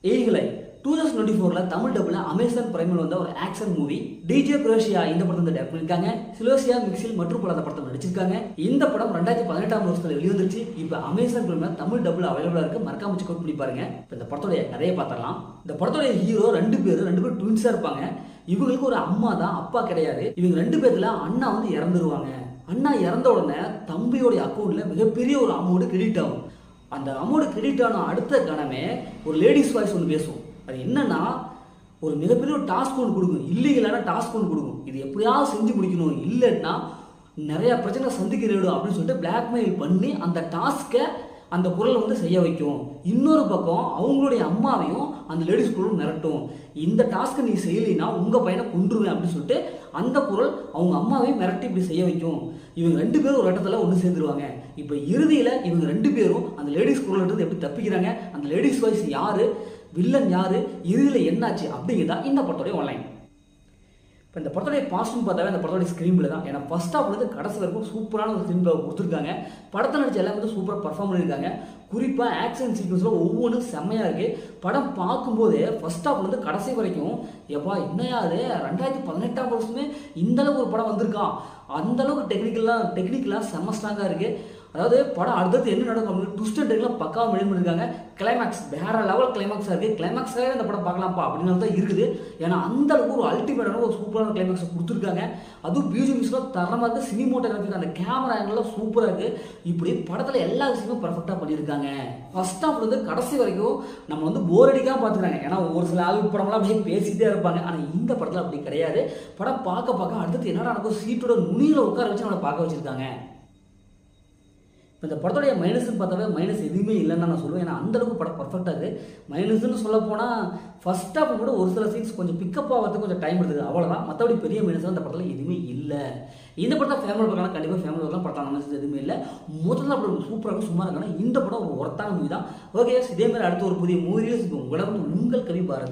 ஏய்களை 2024ல Tamil டபுள்ல Amazon பிரைமில் வந்த ஒரு action movie DJ Croatia இந்த படத்தை வந்து டைரக்ட் பண்ணிருக்காங்க. சிலோசியா மிக்சில் மற்றும் பல அந்த படத்தை நடிச்சிருக்காங்க. இந்த படம் 2018ஆம் வருஷத்துல வெளிவந்துருச்சு. இப்போ அமேசான் பிரைம்ல தமிழ் டபுள் அவைலபிளா இருக்கு. மறக்காம செக் அவுட் பண்ணி பாருங்க. இந்த படத்தோட கதையை பார்த்தரலாம். இந்த படத்தோட ஹீரோ ரெண்டு பேரும் ட்வின்ஸா இருப்பாங்க. இவங்களுக்கு ஒரு அம்மா தான், அப்பா கிடையாது. இவங்க ரெண்டு பேர்ல அண்ணா வந்து இறந்துருவாங்க. அண்ணா இறந்த உடனே தம்பியோட அக்கௌண்ட்ல மிகப்பெரிய ஒரு அமௌண்ட் கிரெடிட் ஆகும். அந்த அமௌண்ட் கிரெடிட் ஆன அடுத்த கணமே ஒரு லேடிஸ் வாய்ஸ் ஒன்று பேசும். அது என்னன்னா, ஒரு மிகப்பெரிய ஒரு டாஸ்க் ஒன்று கொடுக்கும், இல்லீகலான டாஸ்க் ஒன்று கொடுக்கும். இது எப்படியாவது செஞ்சு முடிக்கணும், இல்லைன்னா நிறைய பிரச்சனை சந்திக்க நேரிடும் அப்படின்னு சொல்லிட்டு பிளாக்மெயில் பண்ணி அந்த டாஸ்க்கை அந்த குரலை வந்து செய்ய வைக்கும். இன்னொரு பக்கம் அவங்களுடைய அம்மாவையும் அந்த லேடிஸ் குரல் மிரட்டும். இந்த டாஸ்க்கை நீ செய்யலைன்னா உங்கள் பையனை கொன்றுவேன் அப்படின்னு சொல்லிட்டு அந்த குரல் அவங்க அம்மாவையும் மிரட்டி இப்படி செய்ய வைக்கும். இவங்க ரெண்டு பேரும் ஒரு இடத்துல ஒன்று சேர்ந்துருவாங்க. இப்போ இறுதியில் இவங்க ரெண்டு பேரும் அந்த லேடிஸ் குரல் எப்படி தப்பிக்கிறாங்க, அந்த லேடிஸ் வாய்ஸ் யாரு, வில்லன் யாரு, இறுதியில் என்னாச்சு அப்படிங்கிறதா இந்த படத்தோடைய ஆன்லைன். இப்போ இந்த படத்தோடைய பாசிட்டிவ் பார்த்தாவே அந்த படத்தோடைய ஸ்க்ரீன் பிளே தான். ஏன்னா ஃபர்ஸ்ட் ஹாஃப் வந்து கடைசி வரைக்கும் சூப்பரான ஒரு ஸ்க்ரீன் பிளே கொடுத்துருக்காங்க. படத்தை நடிச்ச எல்லாமே வந்து சூப்பராக பர்ஃபார்ம் பண்ணியிருக்காங்க. குறிப்பாக ஆக்ஷன் சீக்வன்ஸில் ஒவ்வொன்றும் செம்மையாக இருக்குது. படம் பார்க்கும்போது ஃபர்ஸ்ட் ஹாஃப் வந்து கடைசி வரைக்கும் எப்பா என்னையா அது 2018ஆம் வருஷமே இந்தளவுக்கு ஒரு படம் வந்திருக்கான், அந்தளவுக்கு டெக்னிக்கலாக செம்ம ஸ்ட்ராங்காக இருக்குது. அதாவது படம் அடுத்தது என்ன நடக்கும் அப்படின்னு ட்விஸ்ட் அண்ட் டர்ன்லாம் பக்காவாக மெயின் பண்ணியிருக்காங்க. கிளைமேக்ஸ் வேற லெவல் கிளைமேக்ஸாக இருக்குது. கிளைமேக்ஸாகவே இந்த படம் பார்க்கலாம்ப்பா அப்படின்னு தான் இருக்குது. ஏன்னா அந்த அளவுக்கு ஒரு அல்டிமேட்டான ஒரு சூப்பரான கிளைமேக்ஸை கொடுத்துருக்காங்க. அதுவும் பியூஜிமிக்ஸ்லாம் தரமாக இருக்குது. சினிமோட்டோகிராஃபிக் அந்த கேமரா ஆங்கிள்லாம் சூப்பராக இருக்குது. இப்படி படத்தில் எல்லா விஷயமும் பர்ஃபெக்டாக பண்ணியிருக்காங்க. ஃபர்ஸ்ட் ஹாஃப் வந்து கடைசி வரைக்கும் நம்ம வந்து போர் அடிக்காமல் பார்த்துக்கிறாங்க. ஏன்னா ஒரு சில ஆல்பம் படம்லாம் அப்படியே பேசிக்கிட்டே இருப்பாங்க. ஆனால் இந்த படத்தில் அப்படி கிடையாது. படம் பார்க்க அடுத்தது என்னடா நடக்கும், சீட்டோட நுனியில் உட்கார வச்சு நம்மளை பார்க்க வச்சுருக்காங்க. இப்போ இந்த படத்தோடைய மைனஸ்ன்னு பார்த்தாவே மைனஸ் எதுவுமே இல்லைன்னு நான் சொல்லுவேன். ஏன்னா அந்தளவுக்கு படம் பர்ஃபெக்டாக இருக்குது. மைனஸ்ன்னு சொல்ல போனால் ஃபர்ஸ்ட் ஹாஃப் கூட ஒரு சில சீன்ஸ் கொஞ்சம் பிக்கப் ஆகிறதுக்கு கொஞ்சம் டைம் எடுக்குது, அவ்வளோதான். மற்றபடி பெரிய மைனஸ் அந்த படத்தில் எதுவுமே இல்லை. இந்த படத்தை ஃபேமிலி பார்க்கலாம், கண்டிப்பாக ஃபேமிலி பார்க்கலாம். படத்தில் மைனஸ் எதுவுமே இல்லை. முதல்ல அப்படி சூப்பராக சும்மா இருக்காங்க. இந்த படம் ஒரு ஒர்த்தான மூவி தான். ஓகே, இதே மாதிரி அடுத்த ஒரு புதிய மூவியில் உங்களை உங்கள் கவி பாரதி.